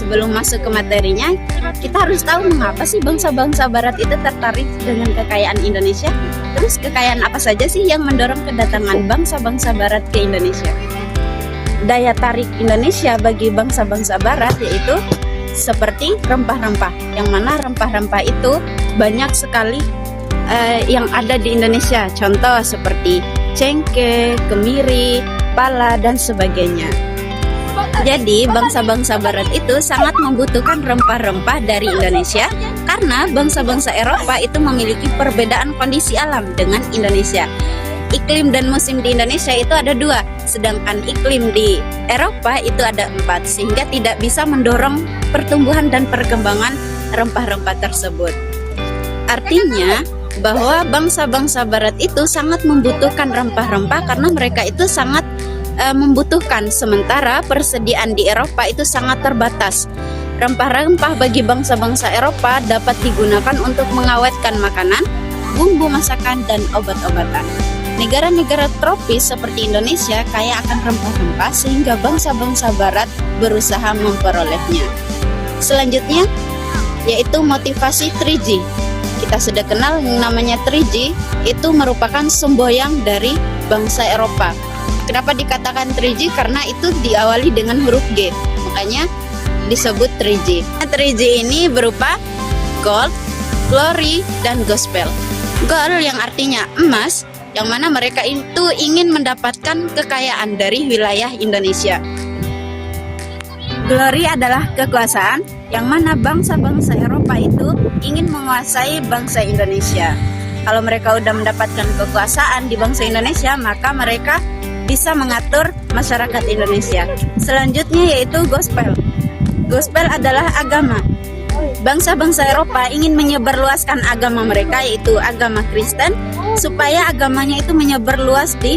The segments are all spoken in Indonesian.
sebelum masuk ke materinya, kita harus tahu mengapa sih bangsa-bangsa Barat itu tertarik dengan kekayaan Indonesia. Terus kekayaan apa saja sih yang mendorong kedatangan bangsa-bangsa Barat ke Indonesia? Daya tarik Indonesia bagi bangsa-bangsa Barat yaitu seperti rempah-rempah, yang mana rempah-rempah itu banyak sekali yang ada di Indonesia. Contoh seperti cengkeh, kemiri, pala, dan sebagainya. Jadi bangsa-bangsa Barat itu sangat membutuhkan rempah-rempah dari Indonesia karena bangsa-bangsa Eropa itu memiliki perbedaan kondisi alam dengan Indonesia. Iklim dan musim di Indonesia itu ada 2, sedangkan iklim di Eropa itu ada 4, sehingga tidak bisa mendorong pertumbuhan dan perkembangan rempah-rempah tersebut. Artinya bahwa bangsa-bangsa Barat itu sangat membutuhkan rempah-rempah karena mereka itu sangat membutuhkan, sementara persediaan di Eropa itu sangat terbatas. Rempah-rempah bagi bangsa-bangsa Eropa dapat digunakan untuk mengawetkan makanan, bumbu masakan, dan obat-obatan. Negara-negara tropis seperti Indonesia kaya akan rempah-rempah sehingga bangsa-bangsa Barat berusaha memperolehnya. Selanjutnya yaitu motivasi 3G. Kita sudah kenal yang namanya 3G, itu merupakan semboyan dari bangsa Eropa. Kenapa dikatakan 3G? Karena itu diawali dengan huruf G, makanya disebut 3G. 3G ini berupa gold, glory, dan gospel. Gold yang artinya emas, yang mana mereka itu ingin mendapatkan kekayaan dari wilayah Indonesia. Glory adalah kekuasaan, yang mana bangsa-bangsa Eropa itu ingin menguasai bangsa Indonesia. Kalau mereka udah mendapatkan kekuasaan di bangsa Indonesia, maka mereka bisa mengatur masyarakat Indonesia. Selanjutnya yaitu gospel. Gospel adalah agama. Bangsa-bangsa Eropa ingin menyebarluaskan agama mereka, yaitu agama Kristen, supaya agamanya itu menyebar luas di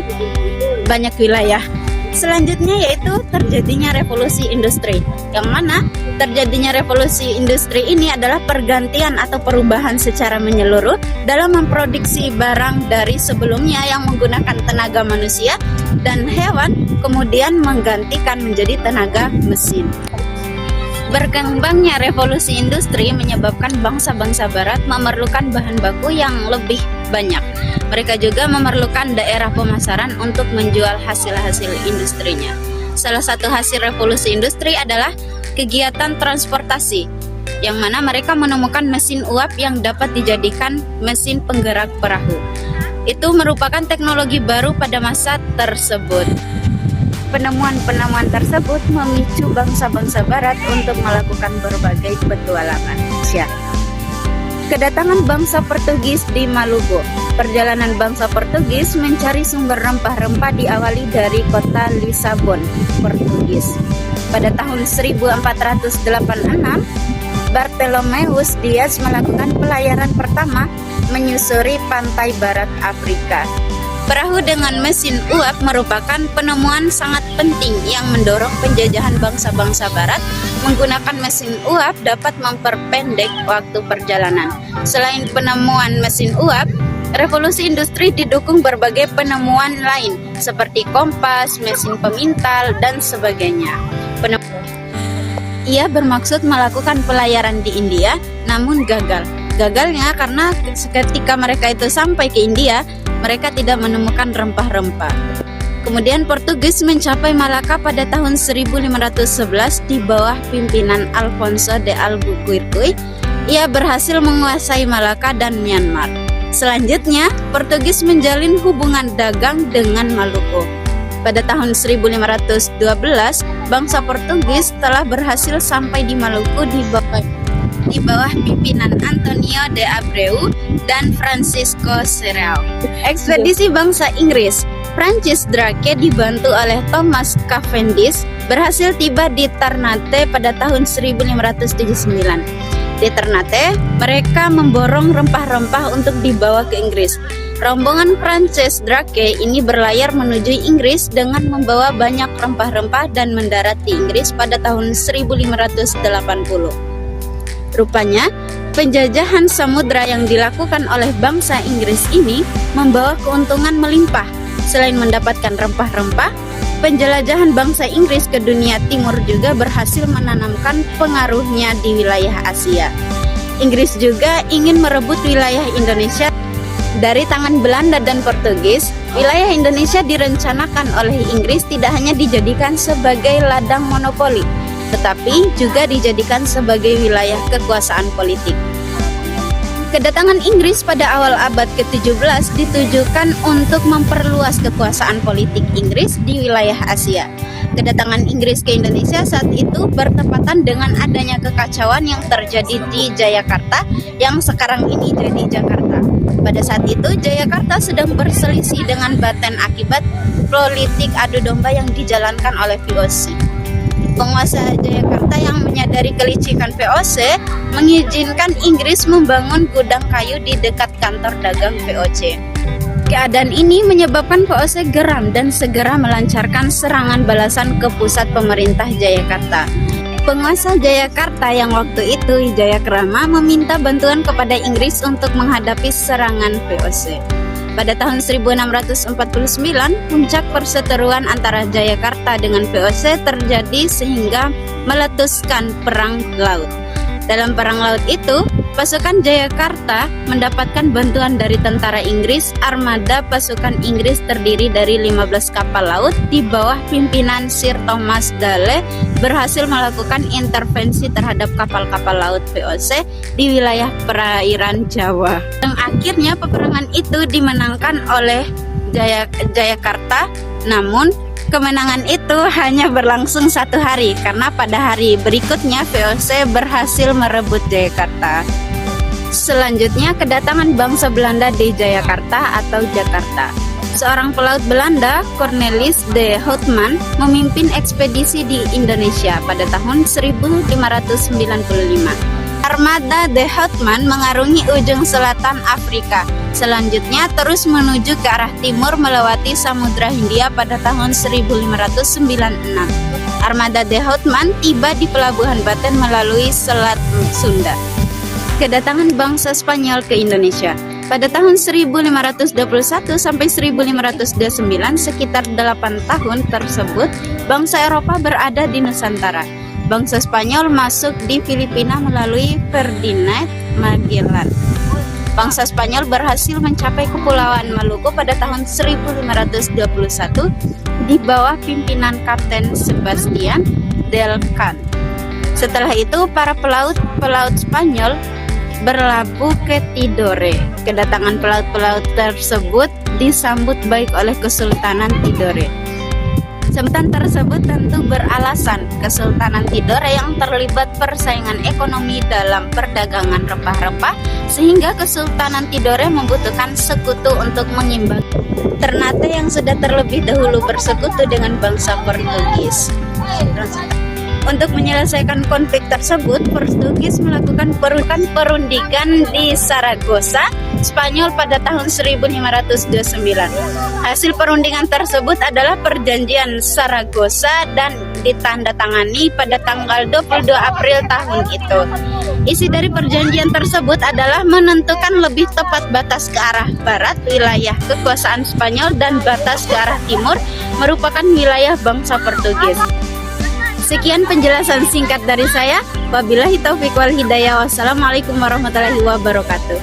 banyak wilayah. Selanjutnya yaitu terjadinya revolusi industri, yang mana terjadinya revolusi industri ini adalah pergantian atau perubahan secara menyeluruh dalam memproduksi barang dari sebelumnya yang menggunakan tenaga manusia dan hewan, kemudian menggantikan menjadi tenaga mesin. Berkembangnya revolusi industri menyebabkan bangsa-bangsa Barat memerlukan bahan baku yang lebih banyak. Mereka juga memerlukan daerah pemasaran untuk menjual hasil-hasil industrinya. Salah satu hasil revolusi industri adalah kegiatan transportasi, yang mana mereka menemukan mesin uap yang dapat dijadikan mesin penggerak perahu. Itu merupakan teknologi baru pada masa tersebut. Penemuan-penemuan tersebut memicu bangsa-bangsa Barat untuk melakukan berbagai petualangan. Kedatangan bangsa Portugis di Maluku. Perjalanan bangsa Portugis mencari sumber rempah-rempah diawali dari kota Lisabon, Portugis. Pada tahun 1486, Bartolomeus Dias melakukan pelayaran pertama menyusuri pantai barat Afrika. Perahu dengan mesin uap merupakan penemuan sangat penting yang mendorong penjajahan bangsa-bangsa Barat. Menggunakan mesin uap dapat memperpendek waktu perjalanan. Selain penemuan mesin uap, revolusi industri didukung berbagai penemuan lain seperti kompas, mesin pemintal, dan sebagainya. Ia bermaksud melakukan pelayaran di India, namun gagal. Gagalnya karena ketika mereka itu sampai ke India, mereka tidak menemukan rempah-rempah. Kemudian Portugis mencapai Malaka pada tahun 1511 di bawah pimpinan Alfonso de Albuquerque. Ia berhasil menguasai Malaka dan Myanmar. Selanjutnya, Portugis menjalin hubungan dagang dengan Maluku. Pada tahun 1512, bangsa Portugis telah berhasil sampai di Maluku di bawah pimpinan Antonio de Abreu dan Francisco Serrao. Ekspedisi bangsa Inggris, Francis Drake dibantu oleh Thomas Cavendish, berhasil tiba di Ternate pada tahun 1579. Di Ternate, mereka memborong rempah-rempah untuk dibawa ke Inggris. Rombongan Francis Drake ini berlayar menuju Inggris dengan membawa banyak rempah-rempah dan mendarat di Inggris pada tahun 1580. Rupanya, penjajahan samudra yang dilakukan oleh bangsa Inggris ini membawa keuntungan melimpah. Selain mendapatkan rempah-rempah, Penjelajahan bangsa Inggris ke dunia timur juga berhasil menanamkan pengaruhnya di wilayah Asia. Inggris juga ingin merebut wilayah Indonesia dari tangan Belanda dan Portugis. Wilayah Indonesia direncanakan oleh Inggris tidak hanya dijadikan sebagai ladang monopoli, tetapi juga dijadikan sebagai wilayah kekuasaan politik. Kedatangan Inggris pada awal abad ke-17 ditujukan untuk memperluas kekuasaan politik Inggris di wilayah Asia. Kedatangan Inggris ke Indonesia saat itu bertepatan dengan adanya kekacauan yang terjadi di Jayakarta yang sekarang ini jadi Jakarta. Pada saat itu Jayakarta sedang berselisih dengan Banten akibat politik adu domba yang dijalankan oleh VOC. Penguasa Jayakarta yang menyadari kelicikan VOC mengizinkan Inggris membangun gudang kayu di dekat kantor dagang VOC. Keadaan ini menyebabkan VOC geram dan segera melancarkan serangan balasan ke pusat pemerintah Jayakarta. Penguasa Jayakarta yang waktu itu Jayakrama meminta bantuan kepada Inggris untuk menghadapi serangan VOC. Pada tahun 1649, puncak perseteruan antara Jayakarta dengan VOC terjadi sehingga meletuskan perang laut. Dalam perang laut itu, pasukan Jayakarta mendapatkan bantuan dari tentara Inggris. Armada pasukan Inggris terdiri dari 15 kapal laut di bawah pimpinan Sir Thomas Dale berhasil melakukan intervensi terhadap kapal-kapal laut VOC di wilayah perairan Jawa. Dan akhirnya peperangan itu dimenangkan oleh Jayakarta, namun kemenangan itu hanya berlangsung 1 hari karena pada hari berikutnya VOC berhasil merebut Jayakarta. Selanjutnya kedatangan bangsa Belanda di Jayakarta atau Jakarta. Seorang pelaut Belanda, Cornelis de Houtman, memimpin ekspedisi di Indonesia pada tahun 1595. Armada de Houtman mengarungi ujung selatan Afrika. Selanjutnya terus menuju ke arah timur melewati Samudra Hindia pada tahun 1596. Armada de Houtman tiba di pelabuhan Banten melalui Selat Sunda. Kedatangan bangsa Spanyol ke Indonesia. Pada tahun 1521 sampai 1529, sekitar 8 tahun tersebut, bangsa Eropa berada di Nusantara. Bangsa Spanyol masuk di Filipina melalui Ferdinand Magellan. Bangsa Spanyol berhasil mencapai Kepulauan Maluku pada tahun 1521 di bawah pimpinan Kapten Sebastian Delcan. Setelah itu, para pelaut Spanyol berlabuh ke Tidore. Kedatangan pelaut-pelaut tersebut disambut baik oleh Kesultanan Tidore. Sambutan tersebut tentu beralasan Kesultanan Tidore yang terlibat persaingan ekonomi dalam perdagangan rempah-rempah, sehingga Kesultanan Tidore membutuhkan sekutu untuk mengimbangi Ternate yang sudah terlebih dahulu bersekutu dengan bangsa Portugis. Untuk menyelesaikan konflik tersebut, Portugis melakukan perundingan di Saragossa, Spanyol pada tahun 1529. Hasil perundingan tersebut adalah Perjanjian Saragossa dan ditandatangani pada tanggal 22 April tahun itu. Isi dari perjanjian tersebut adalah menentukan lebih tepat batas ke arah barat wilayah kekuasaan Spanyol dan batas ke arah timur merupakan wilayah bangsa Portugis. Sekian penjelasan singkat dari saya. Wabillahi taufiq wal hidayah. Wassalamualaikum warahmatullahi wabarakatuh.